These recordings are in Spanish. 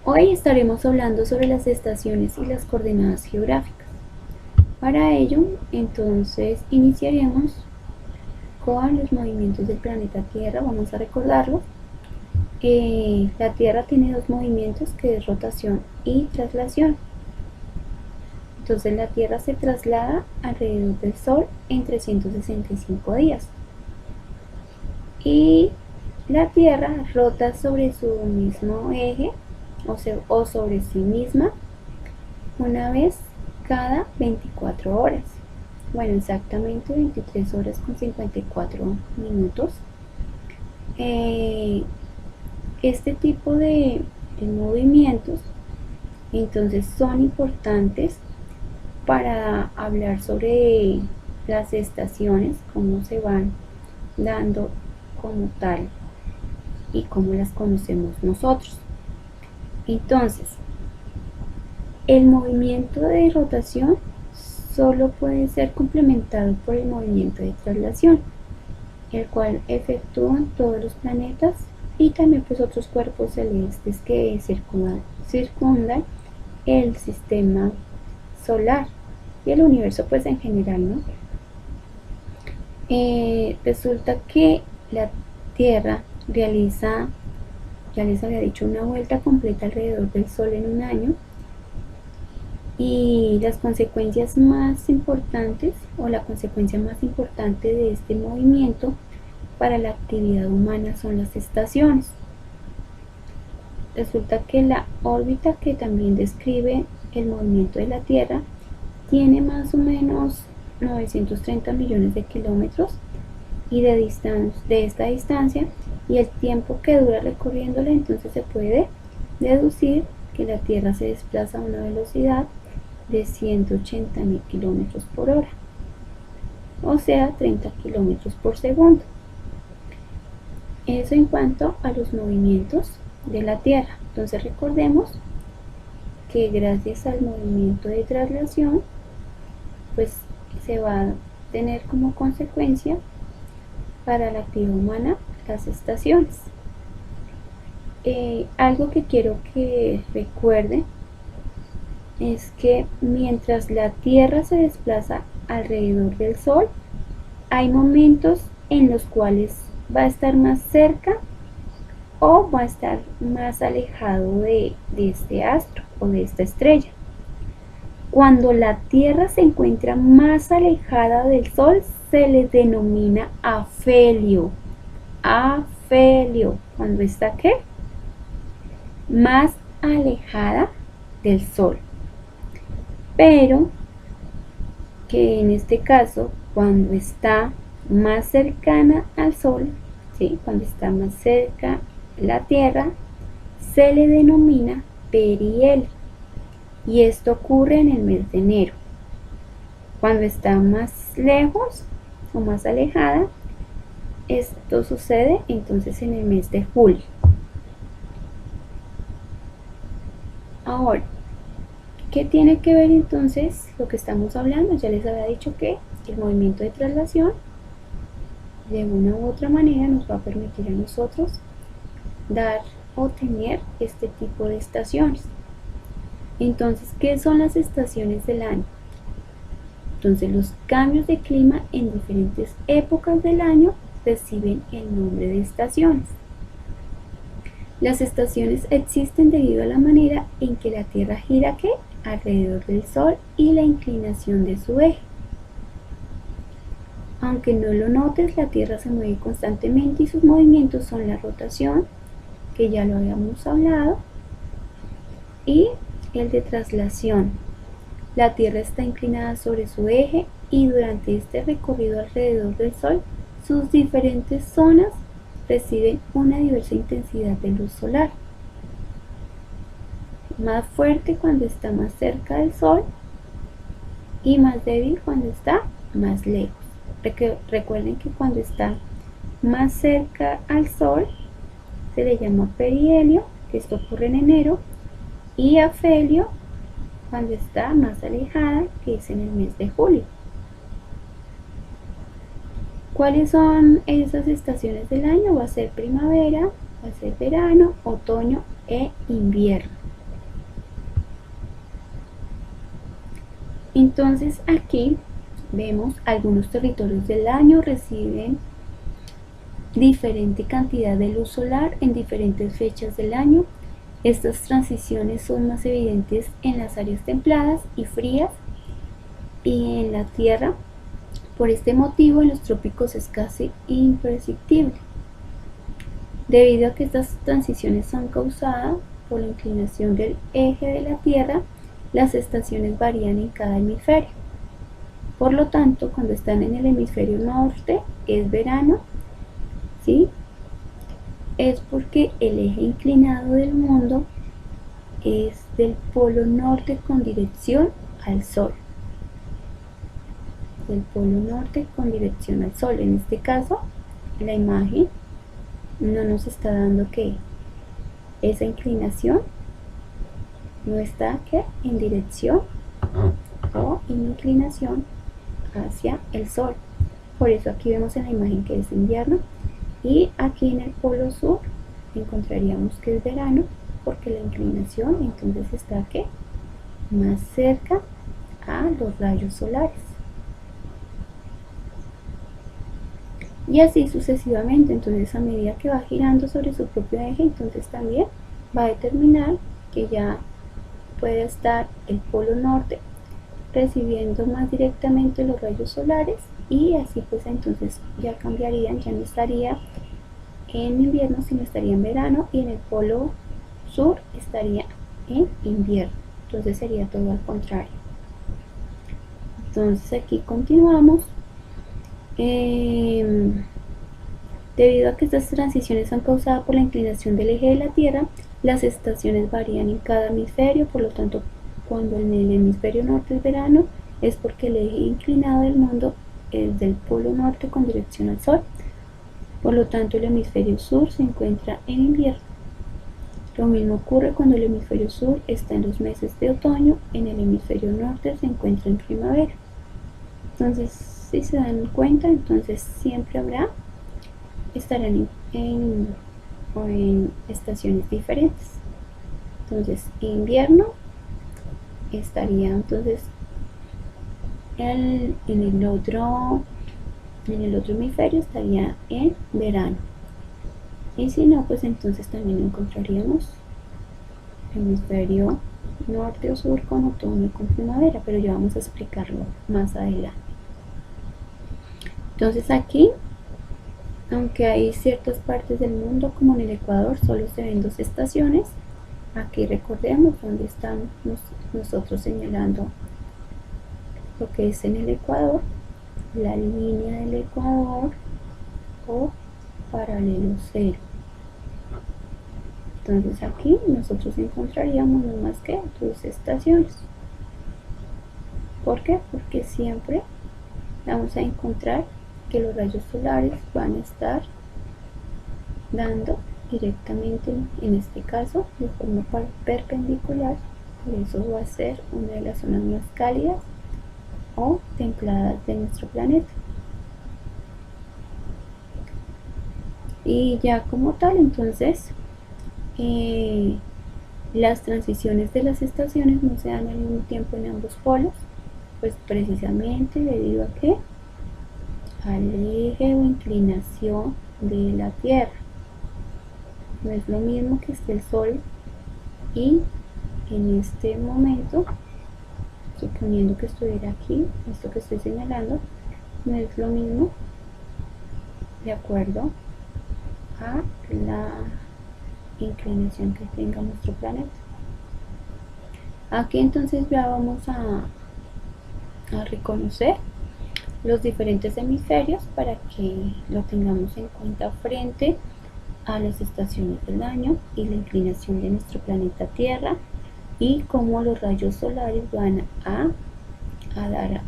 Hoy estaremos hablando sobre las estaciones y las coordenadas geográficas. Para ello, entonces, iniciaremos con los movimientos del planeta Tierra. Vamos a recordarlos. La Tierra tiene dos movimientos, que es rotación y traslación. Entonces la Tierra se traslada alrededor del Sol en 365 días. Y la Tierra rota sobre su mismo eje o sobre sí misma una vez cada 24 horas. Bueno, exactamente 23 horas con 54 minutos. Este tipo de movimientos entonces son importantes para hablar sobre las estaciones, cómo se van dando como tal y cómo las conocemos nosotros. Entonces, el movimiento de rotación solo puede ser complementado por el movimiento de traslación, el cual efectúan todos los planetas y también pues otros cuerpos celestes que circundan el sistema solar y el universo pues en general, ¿no? Resulta que la Tierra realiza, ya les había dicho, una vuelta completa alrededor del Sol en un año, y las consecuencias más importantes o la consecuencia más importante de este movimiento para la actividad humana son las estaciones. Resulta que la órbita que también describe el movimiento de la Tierra tiene más o menos 930 millones de kilómetros y de esta distancia y el tiempo que dura recorriéndola, entonces se puede deducir que la Tierra se desplaza a una velocidad de 180.000 kilómetros por hora, o sea 30 kilómetros por segundo. Eso en cuanto a los movimientos de la Tierra. Entonces recordemos que gracias al movimiento de traslación pues se va a tener como consecuencia para la actividad humana las estaciones. Algo que quiero que recuerden es que mientras la Tierra se desplaza alrededor del Sol, hay momentos en los cuales va a estar más cerca o va a estar más alejado de este astro o de esta estrella. Cuando la Tierra se encuentra más alejada del Sol, se le denomina afelio. Afelio. Cuando está ¿qué? Más alejada del Sol. Pero que en este caso, cuando está más cercana al Sol, ¿sí? Cuando está más cerca la Tierra, se le denomina perihelio. Y esto ocurre en el mes de enero. Cuando está más lejos o más alejada, esto sucede entonces en el mes de julio. Ahora, ¿qué tiene que ver entonces lo que estamos hablando? Ya les había dicho que el movimiento de traslación de una u otra manera nos va a permitir a nosotros dar o tener este tipo de estaciones. Entonces, ¿qué son las estaciones del año? Entonces, los cambios de clima en diferentes épocas del año reciben el nombre de estaciones. Las estaciones existen debido a la manera en que la Tierra gira alrededor del Sol y la inclinación de su eje. Aunque no lo notes, la Tierra se mueve constantemente y sus movimientos son la rotación, que ya lo habíamos hablado, y el de traslación. La Tierra está inclinada sobre su eje y durante este recorrido alrededor del Sol, sus diferentes zonas reciben una diversa intensidad de luz solar. Más fuerte cuando está más cerca del Sol y más débil cuando está más lejos. Recuerden que cuando está más cerca al Sol se le llama perihelio, que esto ocurre en enero, y afelio cuando está más alejada, que es en el mes de julio. ¿Cuáles son esas estaciones del año? Va a ser primavera, va a ser verano, otoño e invierno. Entonces aquí vemos algunos territorios del año reciben diferente cantidad de luz solar en diferentes fechas del año. Estas transiciones son más evidentes en las áreas templadas y frías y en la Tierra. Por este motivo en los trópicos es casi imperceptible, debido a que estas transiciones son causadas por la inclinación del eje de la Tierra. Las estaciones varían en cada hemisferio. Por lo tanto, cuando están en el hemisferio norte es verano, ¿sí? Es porque el eje inclinado del mundo es del polo norte con dirección al sol. Del polo norte con dirección al sol. En este caso, la imagen no nos está dando que esa inclinación no está que en dirección o en inclinación hacia el sol. Por eso aquí vemos en la imagen que es invierno, y aquí en el polo sur encontraríamos que es verano, porque la inclinación entonces está que más cerca a los rayos solares. Y así sucesivamente. Entonces a medida que va girando sobre su propio eje, entonces también va a determinar que ya puede estar el polo norte recibiendo más directamente los rayos solares, y así pues entonces ya cambiarían, ya no estaría en invierno sino estaría en verano, y en el polo sur estaría en invierno. Entonces sería todo al contrario. Entonces aquí continuamos. Debido a que estas transiciones son causadas por la inclinación del eje de la Tierra, las estaciones varían en cada hemisferio. Por lo tanto, cuando en el hemisferio norte es verano, es porque el eje inclinado del mundo es del polo norte con dirección al sol. Por lo tanto, el hemisferio sur se encuentra en invierno. Lo mismo ocurre cuando el hemisferio sur está en los meses de otoño, en el hemisferio norte se encuentra en primavera. Entonces, si se dan cuenta, entonces siempre estarán en estaciones diferentes. Entonces, invierno estaría entonces en el otro hemisferio estaría en verano, y si no, pues entonces también encontraríamos hemisferio norte o sur con otoño y con primavera, pero ya vamos a explicarlo más adelante. Entonces aquí, aunque hay ciertas partes del mundo como en el Ecuador solo se ven 2 estaciones, aquí recordemos donde estamos nosotros señalando lo que es en el Ecuador, la línea del Ecuador o paralelo cero. Entonces aquí nosotros encontraríamos no más que 2 estaciones. ¿Por qué? Porque siempre vamos a encontrar que los rayos solares van a estar dando directamente, en este caso de forma perpendicular. Por eso va a ser una de las zonas más cálidas o templadas de nuestro planeta. Y ya como tal, entonces las transiciones de las estaciones no se dan al mismo tiempo en ambos polos, pues precisamente debido a que al eje o inclinación de la Tierra. No es lo mismo que esté el Sol y en este momento, suponiendo que estuviera aquí, esto que estoy señalando, no es lo mismo de acuerdo a la inclinación que tenga nuestro planeta. Aquí entonces ya vamos a reconocer los diferentes hemisferios para que lo tengamos en cuenta frente a las estaciones del año y la inclinación de nuestro planeta Tierra, y cómo los rayos solares van a dar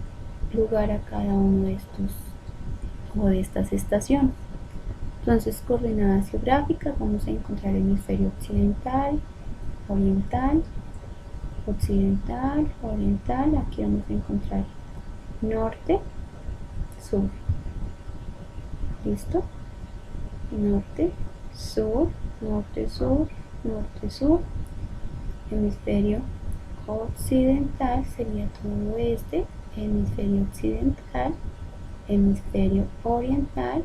lugar a cada uno de estos o de estas estaciones. Entonces, coordenadas geográficas, vamos a encontrar hemisferio occidental, oriental, occidental, oriental. Aquí vamos a encontrar norte, sur. ¿Listo? Norte, sur, norte, sur, norte, sur. Hemisferio occidental sería todo este, hemisferio occidental, hemisferio oriental,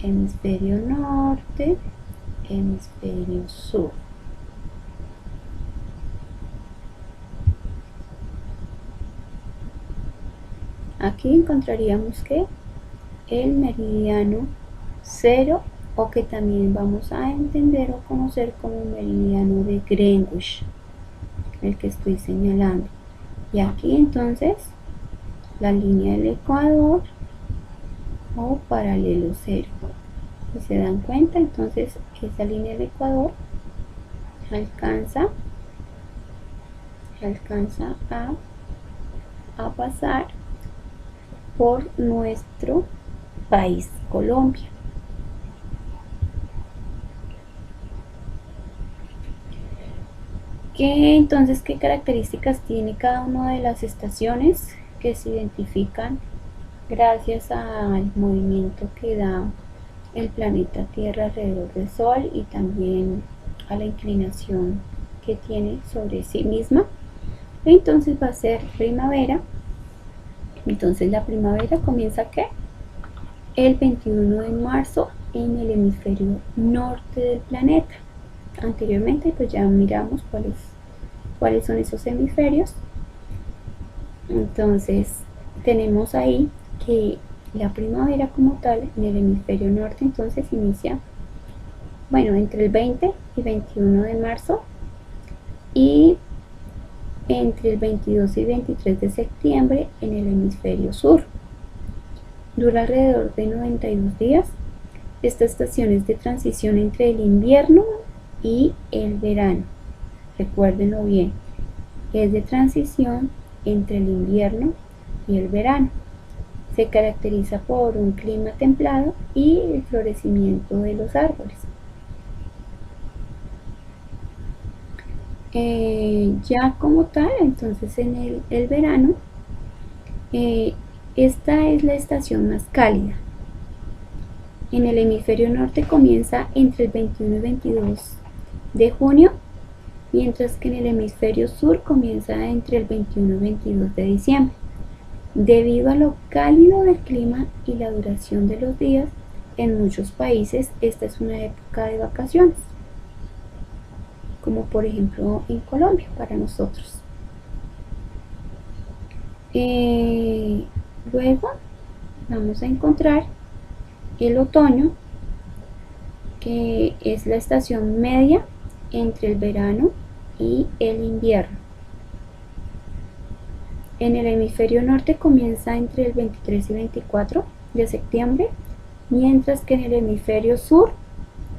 hemisferio norte, hemisferio sur. Aquí encontraríamos que el meridiano cero, o que también vamos a entender o conocer como meridiano de Greenwich, el que estoy señalando. Y aquí entonces la línea del ecuador o paralelo cero. Si se dan cuenta, entonces esa línea del ecuador alcanza a pasar por nuestro país, Colombia. Entonces, ¿qué características tiene cada una de las estaciones que se identifican gracias al movimiento que da el planeta Tierra alrededor del Sol y también a la inclinación que tiene sobre sí misma? Entonces va a ser primavera. Entonces la primavera comienza ¿qué? El 21 de marzo en el hemisferio norte del planeta. Anteriormente pues ya miramos cuáles son esos hemisferios. Entonces tenemos ahí que la primavera como tal en el hemisferio norte entonces inicia, bueno, entre el 20 y 21 de marzo, y entre el 22 y 23 de septiembre en el hemisferio sur. Dura alrededor de 92 días. Esta estación es de transición entre el invierno y el verano. Recuérdenlo bien, es de transición entre el invierno y el verano. Se caracteriza por un clima templado y el florecimiento de los árboles. Ya como tal, entonces en el verano, esta es la estación más cálida. En el hemisferio norte comienza entre el 21 y 22 de junio, mientras que en el hemisferio sur comienza entre el 21 y 22 de diciembre. Debido a lo cálido del clima y la duración de los días, en muchos países esta es una época de vacaciones, como por ejemplo en Colombia para nosotros. Luego vamos a encontrar el otoño, que es la estación media entre el verano y el invierno. En el hemisferio norte comienza entre el 23 y 24 de septiembre, mientras que en el hemisferio sur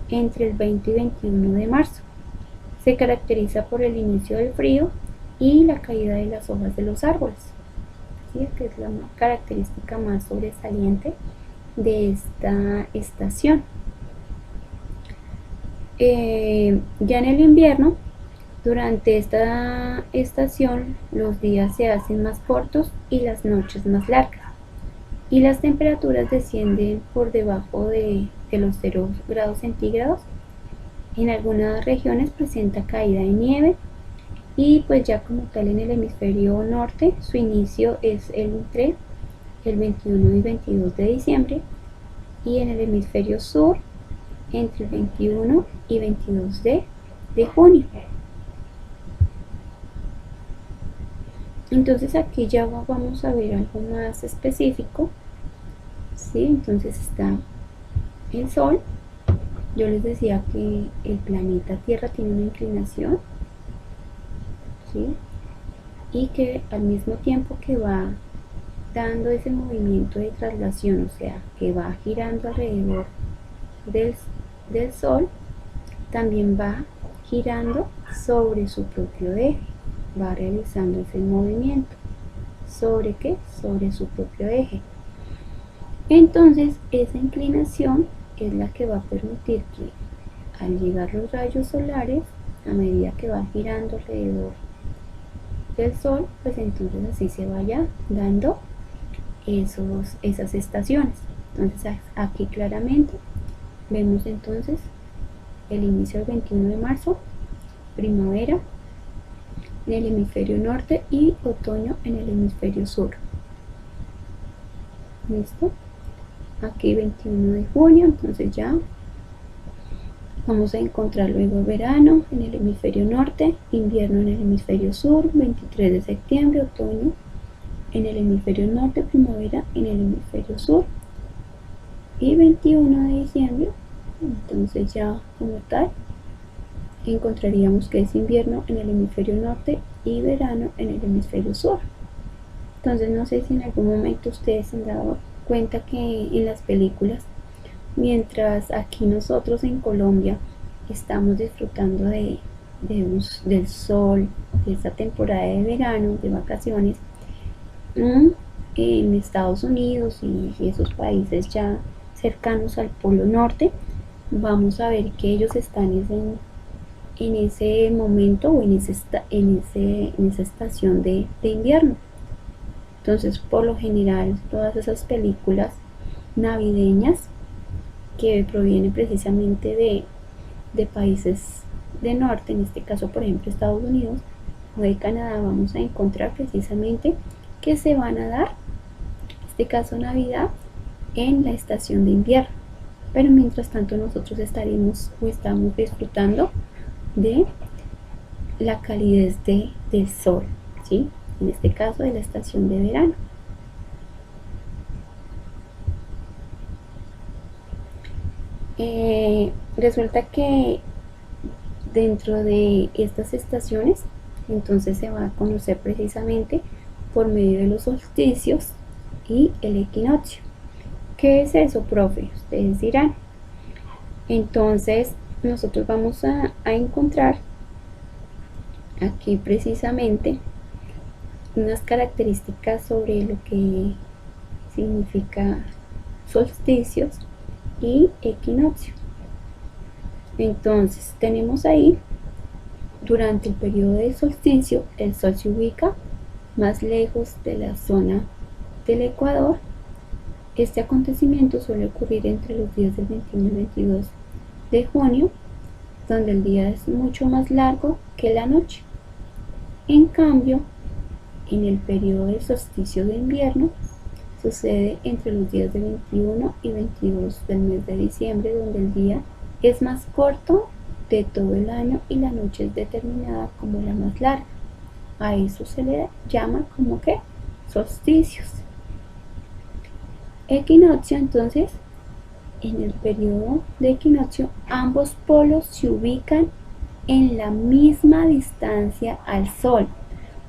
entre el 20 y 21 de marzo. Se caracteriza por el inicio del frío y la caída de las hojas de los árboles, ¿sí? Que es la característica más sobresaliente de esta estación. Ya en el invierno, durante esta estación, los días se hacen más cortos y las noches más largas, y las temperaturas descienden por debajo de los 0 grados centígrados. En algunas regiones presenta caída de nieve, y pues ya como tal en el hemisferio norte su inicio es entre el 21 y 22 de diciembre, y en el hemisferio sur entre el 21 y 22 de junio. Entonces aquí ya vamos a ver algo más específico, ¿sí? Entonces está el Sol. Yo les decía que el planeta Tierra tiene una inclinación, ¿sí? Y que al mismo tiempo que va dando ese movimiento de traslación, o sea, que va girando alrededor del Sol, también va girando sobre su propio eje, va realizando ese movimiento. ¿Sobre qué? Sobre su propio eje. Entonces esa inclinación es la que va a permitir que al llegar los rayos solares, a medida que va girando alrededor del Sol, pues entonces así se vaya dando esas estaciones. Entonces aquí claramente vemos entonces el inicio del 21 de marzo, primavera, en el hemisferio norte y otoño en el hemisferio sur. ¿Listo? Aquí 21 de junio, entonces ya vamos a encontrar luego verano en el hemisferio norte, invierno en el hemisferio sur, 23 de septiembre, otoño en el hemisferio norte, primavera en el hemisferio sur, y 21 de diciembre, entonces ya como tal encontraríamos que es invierno en el hemisferio norte y verano en el hemisferio sur. Entonces no sé si en algún momento ustedes se han dado cuenta que en las películas, mientras aquí nosotros en Colombia estamos disfrutando del sol, de esta temporada de verano, de vacaciones, en Estados Unidos y esos países ya cercanos al Polo Norte, vamos a ver que ellos están en ese momento o en esa estación de invierno. Entonces, por lo general, todas esas películas navideñas que provienen precisamente de países de norte, en este caso, por ejemplo, Estados Unidos o de Canadá, vamos a encontrar precisamente que se van a dar, en este caso Navidad, en la estación de invierno. Pero mientras tanto nosotros estaremos o estamos disfrutando de la calidez del sol, ¿sí? En este caso de la estación de verano. Resulta que dentro de estas estaciones entonces se va a conocer precisamente por medio de los solsticios y el equinoccio. ¿Qué es eso, profe? Ustedes dirán. Entonces nosotros vamos a encontrar aquí precisamente unas características sobre lo que significa solsticios y equinoccio. Entonces tenemos ahí, durante el periodo del solsticio, el sol se ubica más lejos de la zona del ecuador. Este acontecimiento suele ocurrir entre los días del 21 y 22 de junio, donde el día es mucho más largo que la noche. En cambio, en el periodo del solsticio de invierno sucede entre los días de 21 y 22 del mes de diciembre, donde el día es más corto de todo el año y la noche es determinada como la más larga. A eso se le llama como que solsticios. Equinoccio, entonces, en el periodo de equinoccio ambos polos se ubican en la misma distancia al sol.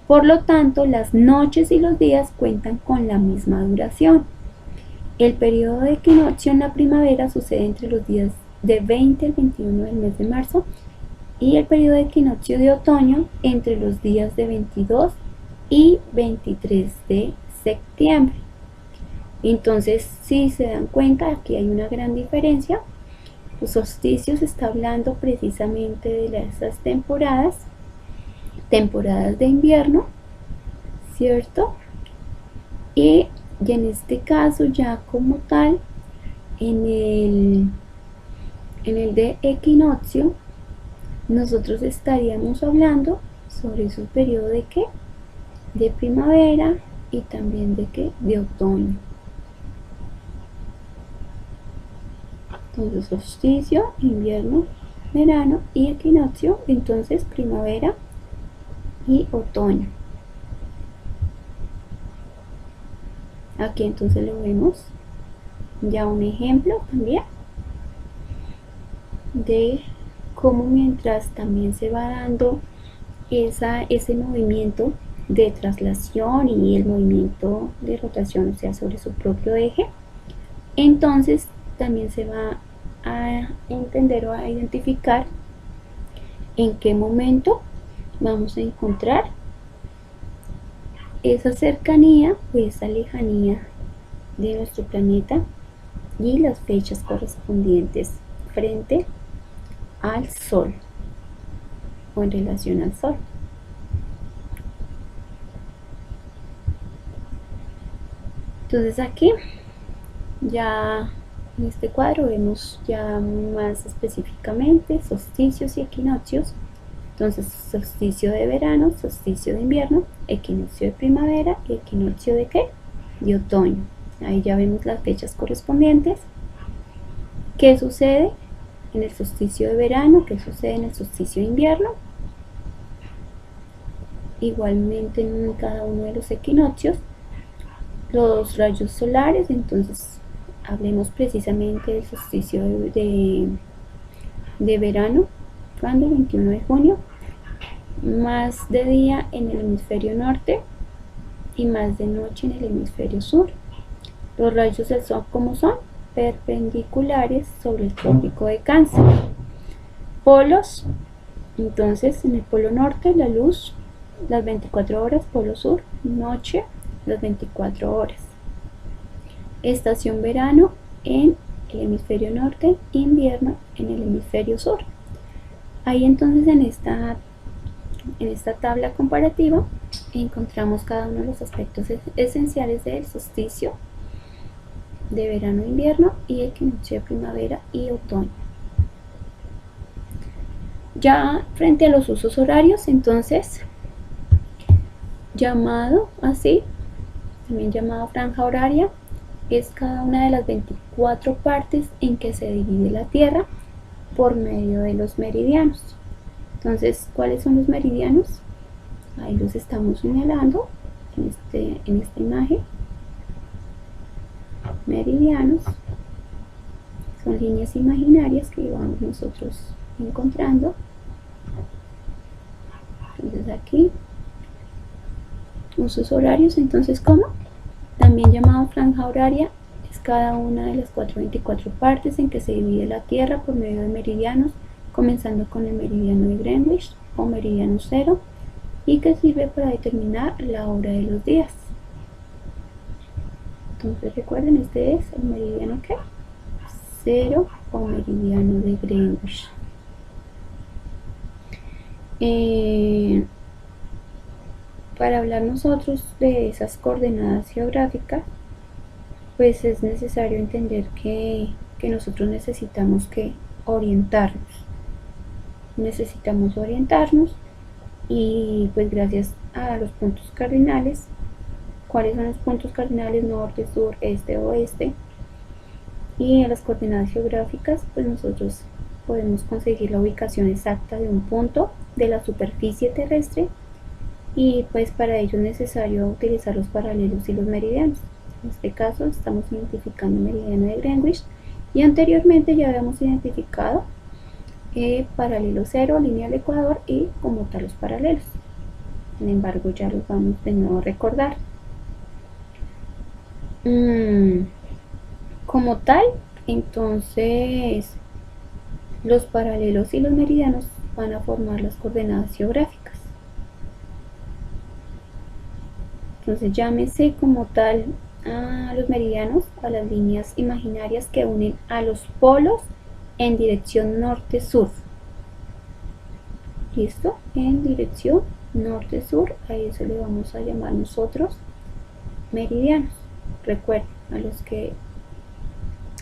Por lo tanto, las noches y los días cuentan con la misma duración. El periodo de equinoccio en la primavera sucede entre los días de 20 al 21 del mes de marzo y el periodo de equinoccio de otoño entre los días de 22 y 23 de septiembre. Entonces, si se dan cuenta, aquí hay una gran diferencia. Los solsticios está hablando precisamente de esas temporadas de invierno, ¿cierto? Y en este caso ya como tal, en el de equinoccio, nosotros estaríamos hablando sobre su periodo de ¿qué? De primavera y también de ¿qué? De otoño. Entonces solsticio, invierno, verano y equinoccio, entonces primavera y otoño. Aquí entonces lo vemos ya un ejemplo también de cómo mientras también se va dando ese movimiento de traslación y el movimiento de rotación, o sea, sobre su propio eje, entonces también se va a entender o a identificar en qué momento vamos a encontrar esa cercanía o esa lejanía de nuestro planeta y las fechas correspondientes frente al Sol o en relación al Sol. Entonces aquí ya en este cuadro vemos ya más específicamente solsticios y equinoccios Entonces, solsticio de verano, solsticio de invierno, equinoccio de primavera y equinoccio de ¿qué? De otoño. Ahí ya vemos las fechas correspondientes. ¿Qué sucede en el solsticio de verano? ¿Qué sucede en el solsticio de invierno? Igualmente en cada uno de los equinoccios, los rayos solares. Entonces, hablemos precisamente del solsticio de verano, cuando 21 de junio, más de día en el hemisferio norte y más de noche en el hemisferio sur. Los rayos del sol, ¿cómo son? Perpendiculares sobre el trópico de Cáncer. Polos, entonces en el polo norte la luz las 24 horas, polo sur noche las 24 horas. Estación verano en el hemisferio norte, invierno en el hemisferio sur. Ahí entonces en esta tabla comparativa encontramos cada uno de los aspectos esenciales del solsticio de verano e invierno y equinoccio de primavera y otoño. Ya frente a los usos horarios, entonces, llamado así, también llamado franja horaria, es cada una de las 24 partes en que se divide la Tierra por medio de los meridianos. Entonces, ¿cuáles son los meridianos? Ahí los estamos señalando en esta imagen. Meridianos son líneas imaginarias que vamos nosotros encontrando. Entonces aquí, usos horarios, entonces ¿cómo? También llamado franja horaria, es cada una de las 24 partes en que se divide la Tierra por medio de meridianos, comenzando con el meridiano de Greenwich o meridiano cero, y que sirve para determinar la hora de los días. Entonces recuerden, este es el meridiano ¿qué? Cero o meridiano de Greenwich. Para hablar nosotros de esas coordenadas geográficas, pues es necesario entender que nosotros necesitamos orientarnos y pues gracias a los puntos cardinales. ¿Cuáles son los puntos cardinales? Norte, sur, este, oeste. Y en las coordenadas geográficas, pues nosotros podemos conseguir la ubicación exacta de un punto de la superficie terrestre, y pues para ello es necesario utilizar los paralelos y los meridianos. En este caso estamos identificando el meridiano de Greenwich, y anteriormente ya habíamos identificado paralelo cero, línea del ecuador y como tal los paralelos. Sin embargo, ya los vamos de nuevo a recordar. Como tal, entonces los paralelos y los meridianos van a formar las coordenadas geográficas. Entonces llámese como tal a los meridianos, a las líneas imaginarias que unen a los polos en dirección norte-sur. ¿Listo? En dirección norte-sur, a eso le vamos a llamar nosotros meridianos. Recuerden,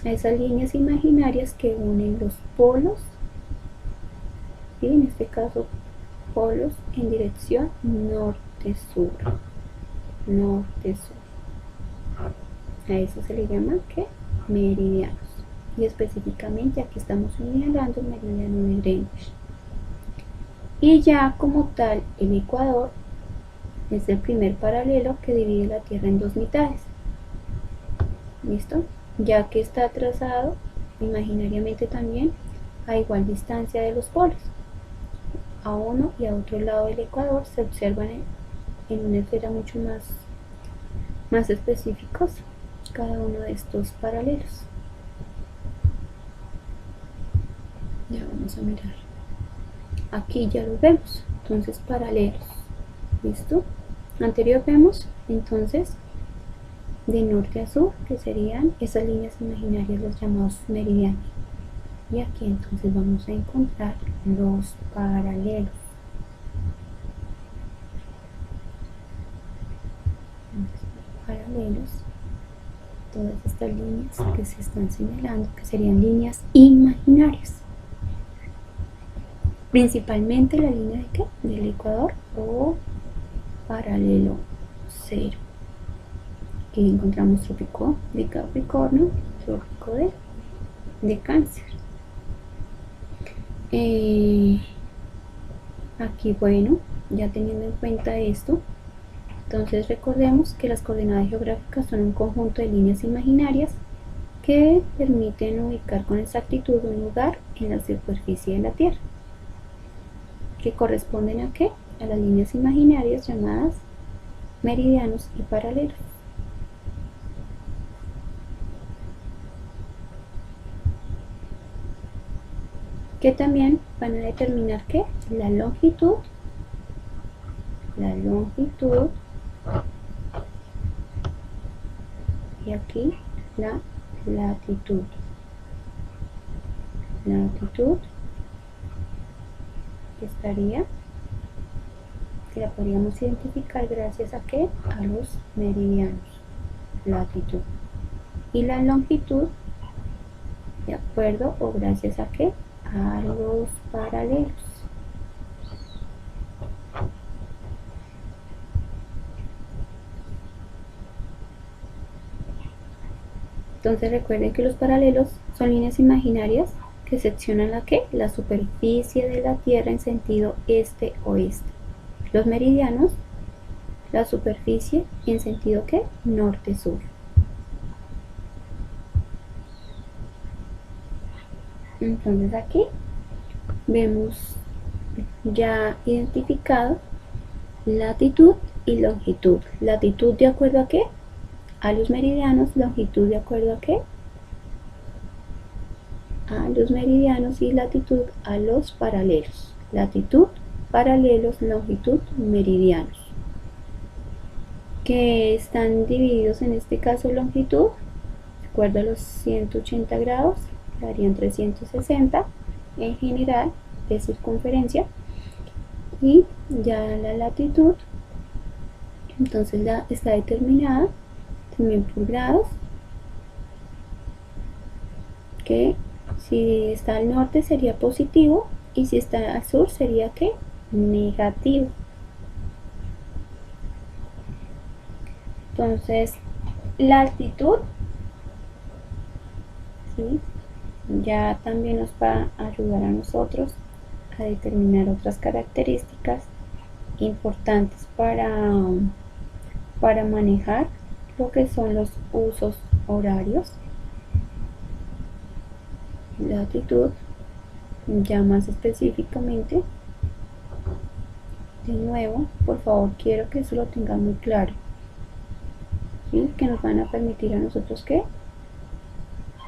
a esas líneas imaginarias que unen los polos, y en este caso polos en dirección norte-sur. Norte-sur. A eso se le llama ¿qué? Meridianos. Y específicamente aquí estamos señalando el meridiano de Greenwich. Y ya como tal, el ecuador es el primer paralelo que divide la Tierra en dos mitades. ¿Listo? Ya que está trazado imaginariamente también a igual distancia de los polos. A uno y a otro lado del ecuador se observan en una esfera mucho más específicos cada uno de estos paralelos. Ya vamos a mirar. Aquí ya los vemos. Entonces, paralelos. ¿Listo? Anterior vemos entonces de norte a sur, que serían esas líneas imaginarias, los llamados meridianos. Y aquí entonces vamos a encontrar los paralelos. Paralelos, todas estas líneas que se están señalando, que serían líneas imaginarias. principalmente la línea de ¿qué? Del Ecuador o paralelo 0. Aquí encontramos trópico de Capricornio, trópico de Cáncer. Aquí, bueno, ya teniendo en cuenta esto, entonces recordemos que las coordenadas geográficas son un conjunto de líneas imaginarias que permiten ubicar con exactitud un lugar en la superficie de la Tierra, que corresponden ¿a qué? A las líneas imaginarias llamadas meridianos y paralelos. Que también van a determinar ¿qué? La longitud y aquí la latitud. Latitud que la podríamos identificar gracias a ¿qué? A los meridianos. Latitud. Y la longitud, de acuerdo o gracias a ¿qué? A los paralelos. Entonces recuerden que los paralelos son líneas imaginarias que seccionan la ¿qué? La superficie de la Tierra en sentido este-oeste. Los meridianos, la superficie en sentido ¿qué? Norte-sur. Entonces aquí vemos ya identificado latitud y longitud. Latitud de acuerdo a ¿qué? A los meridianos, longitud de acuerdo a ¿qué? A los meridianos y latitud a los paralelos. Latitud, paralelos, longitud, meridianos. Que están divididos en este caso longitud, de acuerdo a los 180 grados, darían 360 en general de circunferencia, y ya la latitud entonces ya está determinada también por grados, que si está al norte sería positivo y si está al sur sería ¿qué? Negativo. Entonces la altitud, ¿sí? Ya también nos va a ayudar a nosotros a determinar otras características importantes para manejar lo que son los usos horarios. Latitud, ya más específicamente, de nuevo, por favor, quiero que eso lo tengan muy claro, ¿sí? Que nos van a permitir a nosotros que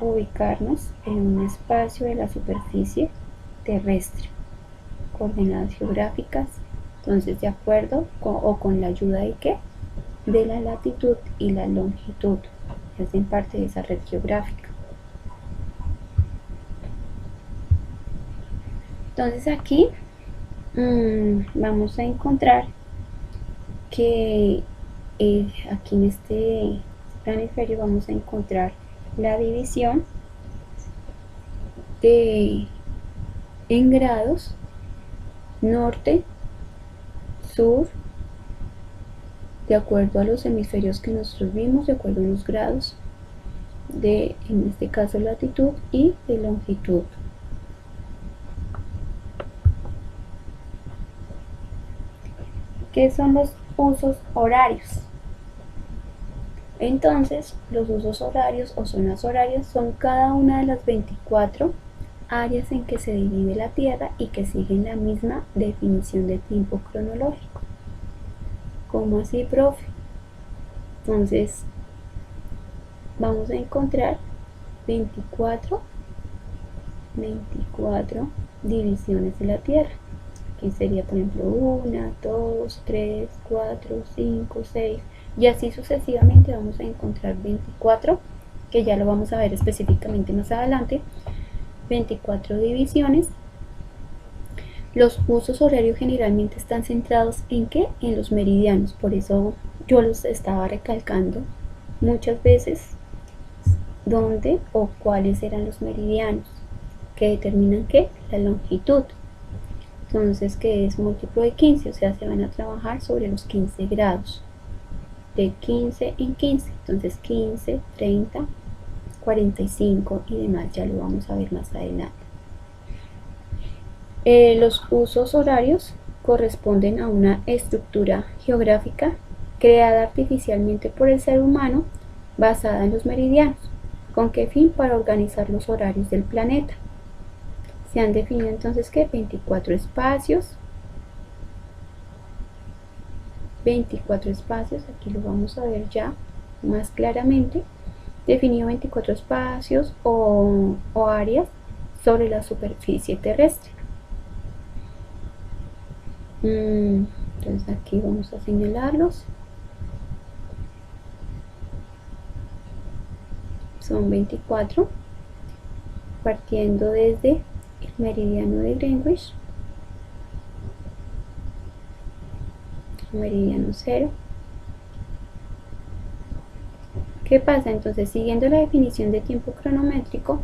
ubicarnos en un espacio de la superficie terrestre, coordenadas geográficas, entonces de acuerdo con la ayuda de ¿qué? De la latitud y la longitud, que hacen parte de esa red geográfica. Entonces aquí vamos a encontrar que aquí en este planisferio vamos a encontrar la división en grados, norte, sur, de acuerdo a los hemisferios que nosotros vimos, de acuerdo a los grados de, en este caso, latitud y de longitud. ¿Qué son los usos horarios? Entonces, los usos horarios o zonas horarias son cada una de las 24 áreas en que se divide la Tierra y que siguen la misma definición de tiempo cronológico. ¿Cómo así, profe? Entonces, vamos a encontrar 24 divisiones de la Tierra. Aquí sería, por ejemplo, 1, 2, 3, 4, 5, 6, y así sucesivamente vamos a encontrar 24, que ya lo vamos a ver específicamente más adelante. 24 divisiones. Los usos horarios generalmente están centrados en ¿qué? En los meridianos, por eso yo los estaba recalcando muchas veces dónde o cuáles eran los meridianos que determinan ¿qué? La longitud. Entonces, que es múltiplo de 15, o sea, se van a trabajar sobre los 15 grados, de 15 en 15, entonces 15, 30, 45 y demás, ya lo vamos a ver más adelante. Los usos horarios corresponden a una estructura geográfica creada artificialmente por el ser humano basada en los meridianos. ¿Con qué fin? Para organizar los horarios del planeta. Se han definido entonces que 24 espacios, aquí lo vamos a ver ya más claramente, definió 24 espacios o áreas sobre la superficie terrestre. Entonces aquí vamos a señalarlos. Son 24, partiendo desde el meridiano de Greenwich, meridiano 0. ¿Qué pasa? Entonces, siguiendo la definición de tiempo cronométrico,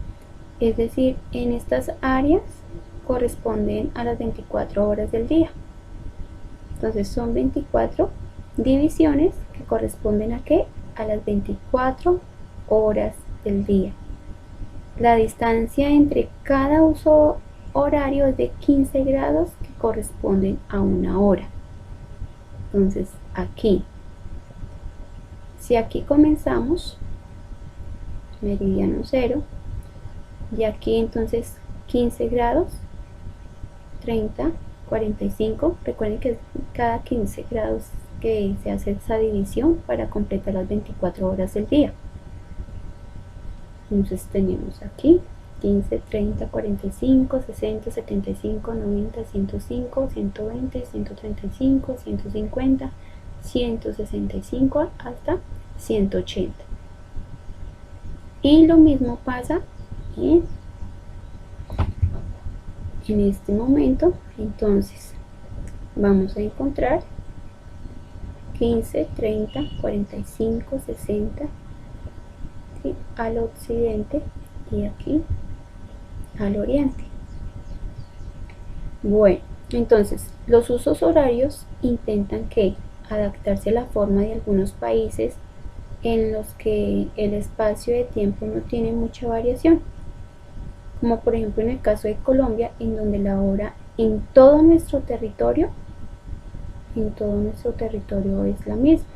es decir, en estas áreas corresponden a las 24 horas del día. Entonces son 24 divisiones que corresponden ¿a qué? A las 24 horas del día. La distancia entre cada uso horario es de 15 grados que corresponden a una hora. Entonces aquí, si aquí comenzamos, meridiano 0, y aquí entonces 15 grados, 30, 45, recuerden que es cada 15 grados que se hace esa división para completar las 24 horas del día. Entonces tenemos aquí 15, 30, 45, 60, 75, 90, 105, 120, 135, 150, 165 hasta 180. Y lo mismo pasa en este momento. Entonces vamos a encontrar 15, 30, 45, 60, ¿sí?, al occidente y aquí al oriente. Bueno, entonces los usos horarios intentan que adaptarse a la forma de algunos países en los que el espacio de tiempo no tiene mucha variación, como por ejemplo en el caso de Colombia, en donde la hora en todo nuestro territorio es la misma.